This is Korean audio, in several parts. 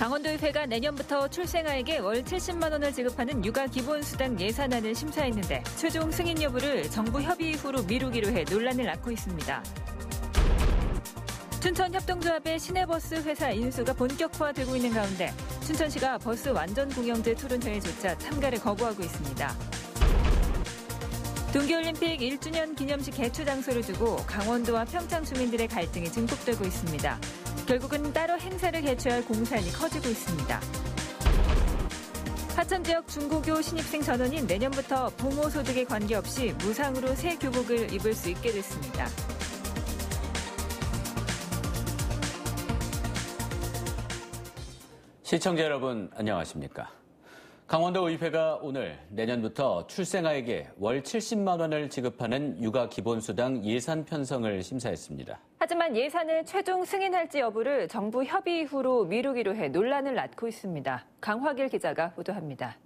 강원도의회가 내년부터 출생아에게 월 70만 원을 지급하는 육아 기본수당 예산안을 심사했는데 최종 승인 여부를 정부 협의 이후로 미루기로 해 논란을 낳고 있습니다. 춘천 협동조합의 시내버스 회사 인수가 본격화되고 있는 가운데 춘천시가 버스 완전 공영제 토론회에조차 참가를 거부하고 있습니다. 동계올림픽 1주년 기념식 개최 장소를 두고 강원도와 평창 주민들의 갈등이 증폭되고 있습니다. 결국은 따로 행사를 개최할 공산이 커지고 있습니다. 하천 지역 중고교 신입생 전원인 내년부터 부모 소득에 관계없이 무상으로 새 교복을 입을 수 있게 됐습니다. 시청자 여러분 안녕하십니까? 강원도의회가 오늘 내년부터 출생아에게 월 70만 원을 지급하는 육아 기본수당 예산 편성을 심사했습니다. 하지만 예산을 최종 승인할지 여부를 정부 협의 이후로 미루기로 해 논란을 낳고 있습니다. 강화길 기자가 보도합니다.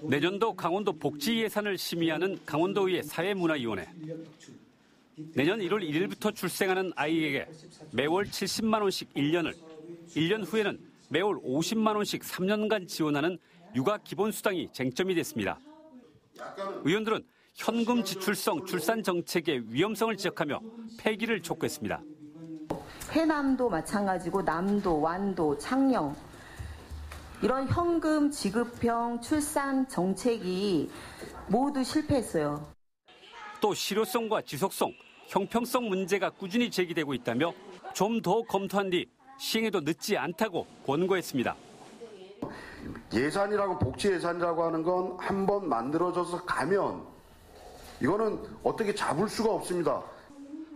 내년도 강원도 복지 예산을 심의하는 강원도의회 사회문화위원회. 내년 1월 1일부터 출생하는 아이에게 매월 70만 원씩 1년을, 1년 후에는 매월 50만 원씩 3년간 지원하는 육아 기본수당이 쟁점이 됐습니다. 의원들은 현금 지출성 출산 정책의 위험성을 지적하며 폐기를 촉구했습니다. 해남도 마찬가지고 남도, 완도, 창녕 이런 현금 지급형 출산 정책이 모두 실패했어요. 또 실효성과 지속성, 형평성 문제가 꾸준히 제기되고 있다며 좀 더 검토한 뒤 시행에도 늦지 않다고 권고했습니다. 예산이라고 복지 예산이라고 하는 건 한 번 만들어져서 가면 이거는 어떻게 잡을 수가 없습니다.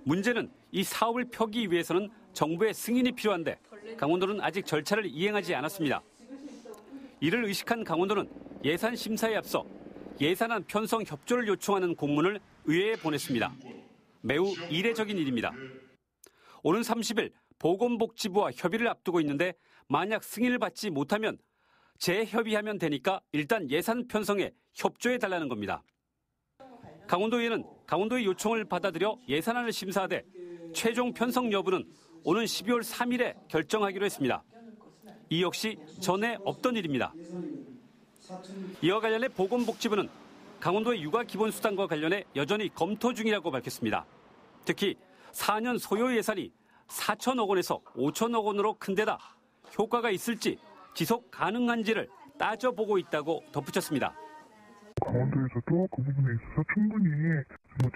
문제는 이 사업을 펴기 위해서는 정부의 승인이 필요한데 강원도는 아직 절차를 이행하지 않았습니다. 이를 의식한 강원도는 예산 심사에 앞서 예산안 편성 협조를 요청하는 공문을 의회에 보냈습니다. 매우 이례적인 일입니다. 오는 30일 보건복지부와 협의를 앞두고 있는데 만약 승인을 받지 못하면 재협의하면 되니까 일단 예산 편성에 협조해달라는 겁니다. 강원도의회는 강원도의 요청을 받아들여 예산안을 심사하되 최종 편성 여부는 오는 12월 3일에 결정하기로 했습니다. 이 역시 전에 없던 일입니다. 이와 관련해 보건복지부는 강원도의 육아 기본수당과 관련해 여전히 검토 중이라고 밝혔습니다. 특히 4년 소요 예산이 4천억 원에서 5천억 원으로 큰 데다 효과가 있을지 지속 가능한지를 따져보고 있다고 덧붙였습니다. 강원도에서도 그 부분에 있어서 충분히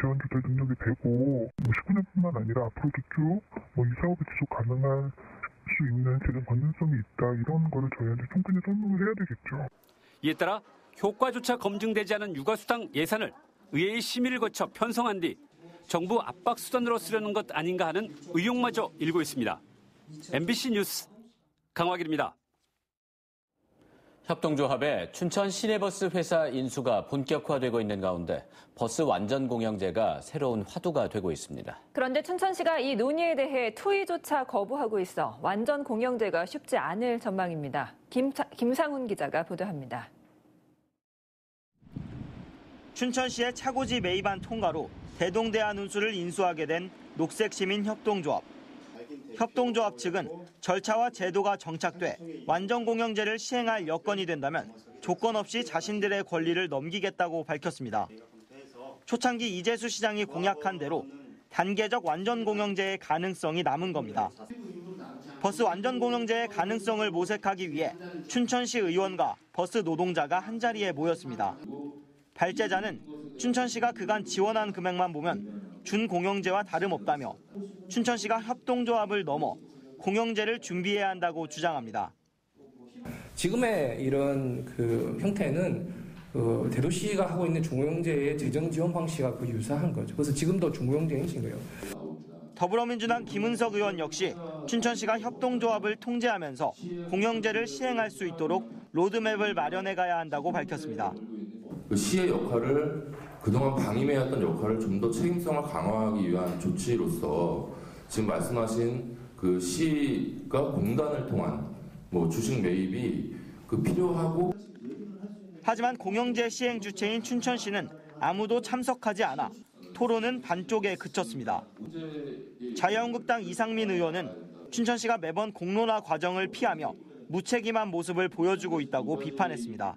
지원 조달 능력이 되고 19년뿐만 아니라 앞으로도 쭉 이 사업이 지속 가능할 수 있는 재정 건전성이 있다 이런 거를 저희한테 충분히 설명을 해야 되겠죠. 이에 따라 효과조차 검증되지 않은 육아수당 예산을 의회의 심의를 거쳐 편성한 뒤 정부 압박 수단으로 쓰려는 것 아닌가 하는 의혹마저 일고 있습니다. MBC 뉴스 강화길입니다. 협동조합의 춘천 시내버스 회사 인수가 본격화되고 있는 가운데 버스 완전 공영제가 새로운 화두가 되고 있습니다. 그런데 춘천시가 이 논의에 대해 토의조차 거부하고 있어 완전 공영제가 쉽지 않을 전망입니다. 김상훈 기자가 보도합니다. 춘천시의 차고지 매입안 통과로 대동대안 운수를 인수하게 된 녹색시민협동조합. 협동조합 측은 절차와 제도가 정착돼 완전 공영제를 시행할 여건이 된다면 조건 없이 자신들의 권리를 넘기겠다고 밝혔습니다. 초창기 이재수 시장이 공약한 대로 단계적 완전 공영제의 가능성이 남은 겁니다. 버스 완전 공영제의 가능성을 모색하기 위해 춘천시 의원과 버스 노동자가 한자리에 모였습니다. 발제자는 춘천시가 그간 지원한 금액만 보면 준공영제와 다름없다며 춘천시가 협동조합을 넘어 공영제를 준비해야 한다고 주장합니다. 지금의 이런 형태는 대도시가 하고 있는 중공영제의 재정 지원 방식과 유사한 거죠. 그래서 지금도 중공영제인 거예요. 더불어민주당 김은석 의원 역시 춘천시가 협동조합을 통제하면서 공영제를 시행할 수 있도록 로드맵을 마련해 가야 한다고 밝혔습니다. 그 시의 역할을 그동안 방임해왔던 역할을 좀 더 책임성을 강화하기 위한 조치로서 지금 말씀하신 그 시가 공단을 통한 주식 매입이 필요하고. 하지만 공영제 시행 주체인 춘천시는 아무도 참석하지 않아 토론은 반쪽에 그쳤습니다. 자유한국당 이상민 의원은 춘천시가 매번 공론화 과정을 피하며 무책임한 모습을 보여주고 있다고 비판했습니다.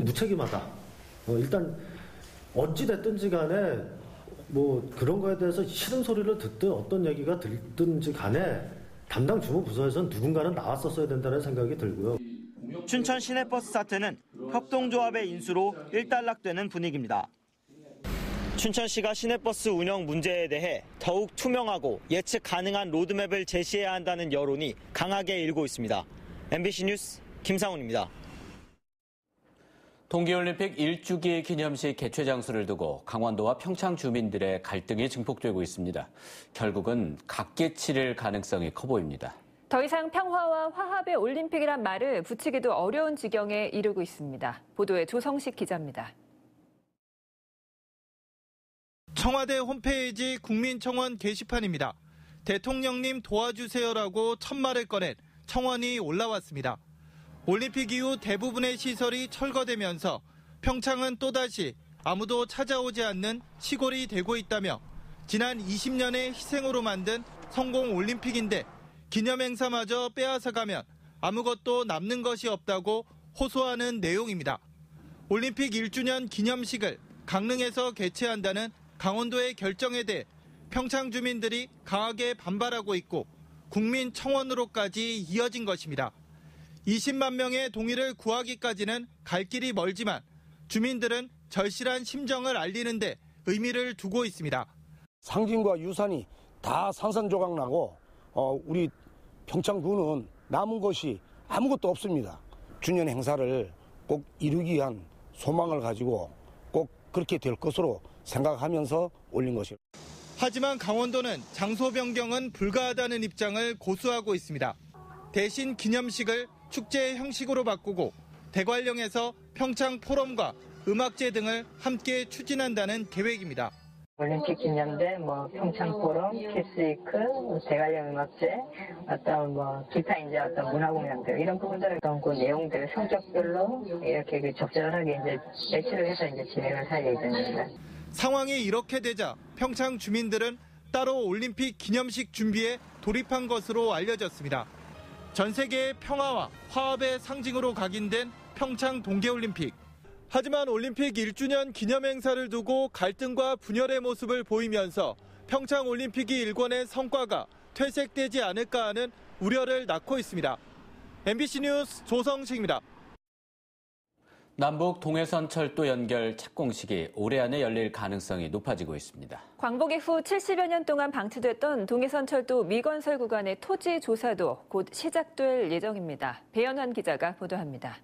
무책임하다. 일단 어찌 됐든지 간에 뭐 그런 거에 대해서 싫은 소리를 듣든 어떤 얘기가 들든지 간에 담당 주무부서에서는 누군가는 나왔었어야 된다는 생각이 들고요. 춘천 시내버스 사태는 협동조합의 인수로 일단락되는 분위기입니다. 춘천시가 시내버스 운영 문제에 대해 더욱 투명하고 예측 가능한 로드맵을 제시해야 한다는 여론이 강하게 일고 있습니다. MBC 뉴스 김상훈입니다. 동계올림픽 1주기 기념식 개최 장소를 두고 강원도와 평창 주민들의 갈등이 증폭되고 있습니다. 결국은 각기 치를 가능성이 커 보입니다. 더 이상 평화와 화합의 올림픽이란 말을 붙이기도 어려운 지경에 이르고 있습니다. 보도에 조성식 기자입니다. 청와대 홈페이지 국민청원 게시판입니다. 대통령님 도와주세요라고 첫말을 꺼낸 청원이 올라왔습니다. 올림픽 이후 대부분의 시설이 철거되면서 평창은 또다시 아무도 찾아오지 않는 시골이 되고 있다며 지난 20년의 희생으로 만든 성공 올림픽인데 기념행사마저 빼앗아가면 아무것도 남는 것이 없다고 호소하는 내용입니다. 올림픽 1주년 기념식을 강릉에서 개최한다는 강원도의 결정에 대해 평창 주민들이 강하게 반발하고 있고 국민 청원으로까지 이어진 것입니다. 20만 명의 동의를 구하기까지는 갈 길이 멀지만 주민들은 절실한 심정을 알리는 데 의미를 두고 있습니다. 상징과 유산이 다 산산조각 나고 우리 평창군은 남은 것이 아무것도 없습니다. 주년 행사를 꼭 이루기 위한 소망을 가지고 꼭 그렇게 될 것으로 생각하면서 올린 것입니다. 하지만 강원도는 장소 변경은 불가하다는 입장을 고수하고 있습니다. 대신 기념식을 축제 형식으로 바꾸고 대관령에서 평창 포럼과 음악제 등을 함께 추진한다는 계획입니다. 올림픽 기념대, 평창 포럼, 키스위크, 대관령 음악제, 기타 어떤 문화공연들 이런 부분들을 그 내용들 성격별로 이렇게 적절하게 배치를 해서 진행을 할 예정입니다. 상황이 이렇게 되자 평창 주민들은 따로 올림픽 기념식 준비에 돌입한 것으로 알려졌습니다. 전 세계의 평화와 화합의 상징으로 각인된 평창 동계올림픽. 하지만 올림픽 1주년 기념행사를 두고 갈등과 분열의 모습을 보이면서 평창 올림픽이 일궈낸 성과가 퇴색되지 않을까 하는 우려를 낳고 있습니다. MBC 뉴스 조성식입니다. 남북 동해선 철도 연결 착공식이 올해 안에 열릴 가능성이 높아지고 있습니다. 광복 이후 70여 년 동안 방치됐던 동해선 철도 미건설 구간의 토지 조사도 곧 시작될 예정입니다. 배연환 기자가 보도합니다.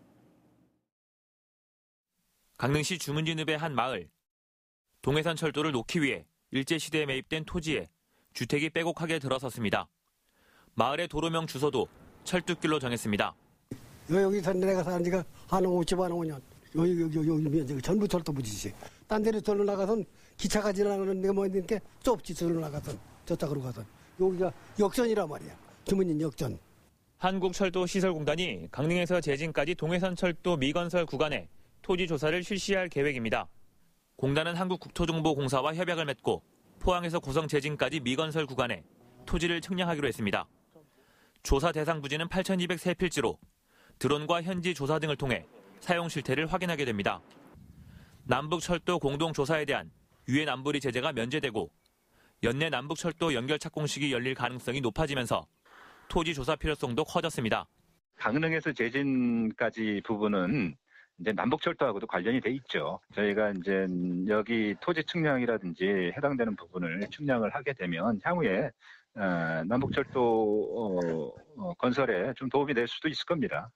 강릉시 주문진읍의 한 마을. 동해선 철도를 놓기 위해 일제시대에 매입된 토지에 주택이 빼곡하게 들어섰습니다. 마을의 도로명 주소도 철도길로 정했습니다. 여기서 내가 사는 지가 한 5년. 여기 전부 철도 부지지. 딴 데로 절로 나가선 기차가 지나가는 데가 뭐 있는 게 좁지. 절로 나가선 저쪽으로 가선. 여기가 역전이란 말이야. 주문진 역전. 한국철도시설공단이 강릉에서 제진까지 동해선 철도 미건설 구간에 토지 조사를 실시할 계획입니다. 공단은 한국국토정보공사와 협약을 맺고 포항에서 고성 제진까지 미건설 구간에 토지를 측량하기로 했습니다. 조사 대상 부지는 8,203필지로 드론과 현지 조사 등을 통해 사용 실태를 확인하게 됩니다. 남북철도 공동조사에 대한 유엔 안보리 제재가 면제되고 연내 남북철도 연결 착공식이 열릴 가능성이 높아지면서 토지 조사 필요성도 커졌습니다. 강릉에서 제진까지 부분은 이제 남북철도하고도 관련이 돼 있죠. 저희가 이제 여기 토지 측량이라든지 해당되는 부분을 측량을 하게 되면 향후에 남북철도 건설에 좀 도움이 될 수도 있을 겁니다.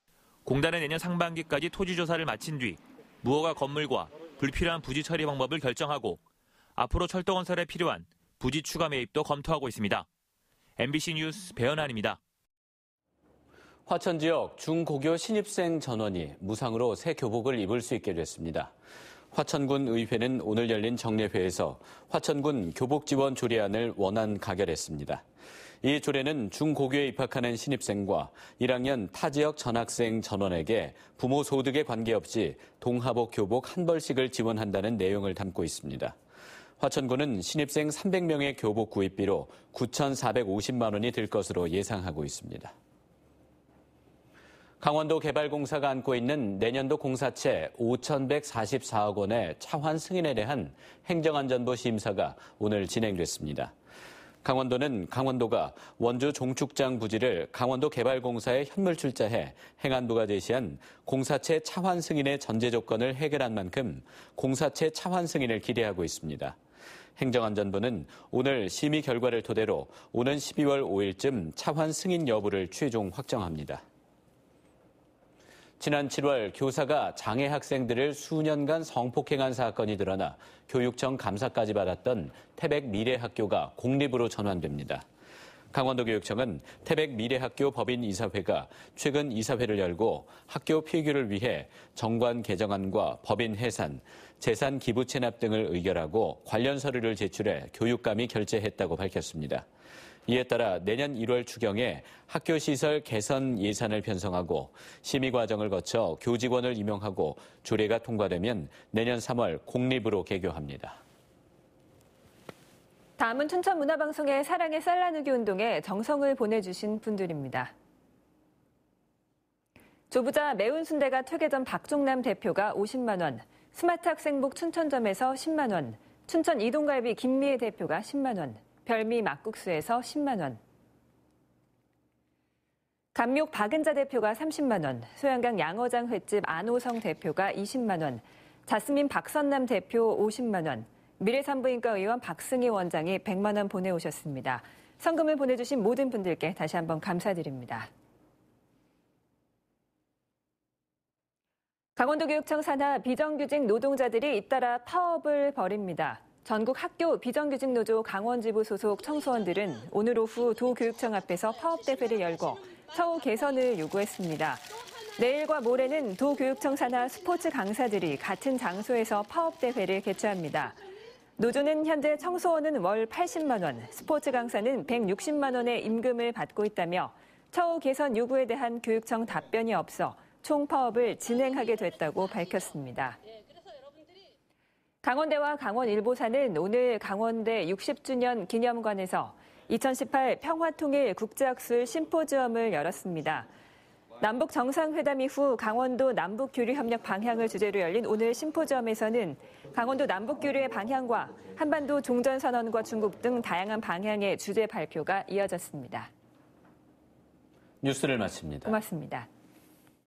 공단은 내년 상반기까지 토지 조사를 마친 뒤 무허가 건물과 불필요한 부지 처리 방법을 결정하고 앞으로 철도 건설에 필요한 부지 추가 매입도 검토하고 있습니다. MBC 뉴스 배연환입니다. 화천 지역 중고교 신입생 전원이 무상으로 새 교복을 입을 수 있게 됐습니다. 화천군 의회는 오늘 열린 정례회에서 화천군 교복 지원 조례안을 원안 가결했습니다. 이 조례는 중고교에 입학하는 신입생과 1학년 타 지역 전학생 전원에게 부모 소득에 관계없이 동하복 교복 한 벌씩을 지원한다는 내용을 담고 있습니다. 화천군은 신입생 300명의 교복 구입비로 9,450만 원이 들 것으로 예상하고 있습니다. 강원도 개발공사가 안고 있는 내년도 공사채 5,144억 원의 차환 승인에 대한 행정안전부 심사가 오늘 진행됐습니다. 강원도는 강원도가 원주 종축장 부지를 강원도 개발공사에 현물 출자해 행안부가 제시한 공사채 차환 승인의 전제 조건을 해결한 만큼 공사채 차환 승인을 기대하고 있습니다. 행정안전부는 오늘 심의 결과를 토대로 오는 12월 5일쯤 차환 승인 여부를 최종 확정합니다. 지난 7월 교사가 장애 학생들을 수년간 성폭행한 사건이 드러나 교육청 감사까지 받았던 태백 미래학교가 공립으로 전환됩니다. 강원도교육청은 태백 미래학교 법인이사회가 최근 이사회를 열고 학교 폐교를 위해 정관 개정안과 법인 해산, 재산 기부 체납 등을 의결하고 관련 서류를 제출해 교육감이 결재했다고 밝혔습니다. 이에 따라 내년 1월 추경에 학교 시설 개선 예산을 편성하고 심의 과정을 거쳐 교직원을 임용하고 조례가 통과되면 내년 3월 공립으로 개교합니다. 다음은 춘천문화방송의 사랑의 쌀나누기 운동에 정성을 보내주신 분들입니다. 조부자 매운 순대가 퇴계점 박종남 대표가 50만 원, 스마트 학생복 춘천점에서 10만 원, 춘천 이동갈비 김미애 대표가 10만 원, 별미 막국수에서 10만 원. 감욕 박은자 대표가 30만 원, 소양강 양어장 횟집 안호성 대표가 20만 원, 자스민 박선남 대표 50만 원, 미래산부인과 의원 박승희 원장이 100만 원 보내오셨습니다. 성금을 보내주신 모든 분들께 다시 한번 감사드립니다. 강원도교육청 산하 비정규직 노동자들이 잇따라 파업을 벌입니다. 전국 학교 비정규직 노조 강원지부 소속 청소원들은 오늘 오후 도교육청 앞에서 파업대회를 열고 처우 개선을 요구했습니다. 내일과 모레는 도교육청 산하 스포츠 강사들이 같은 장소에서 파업대회를 개최합니다. 노조는 현재 청소원은 월 80만 원, 스포츠 강사는 160만 원의 임금을 받고 있다며 처우 개선 요구에 대한 교육청 답변이 없어 총파업을 진행하게 됐다고 밝혔습니다. 강원대와 강원일보사는 오늘 강원대 60주년 기념관에서 2018 평화통일 국제학술 심포지엄을 열었습니다. 남북 정상회담 이후 강원도 남북교류협력 방향을 주제로 열린 오늘 심포지엄에서는 강원도 남북교류의 방향과 한반도 종전선언과 중국 등 다양한 방향의 주제 발표가 이어졌습니다. 뉴스를 마칩니다. 고맙습니다.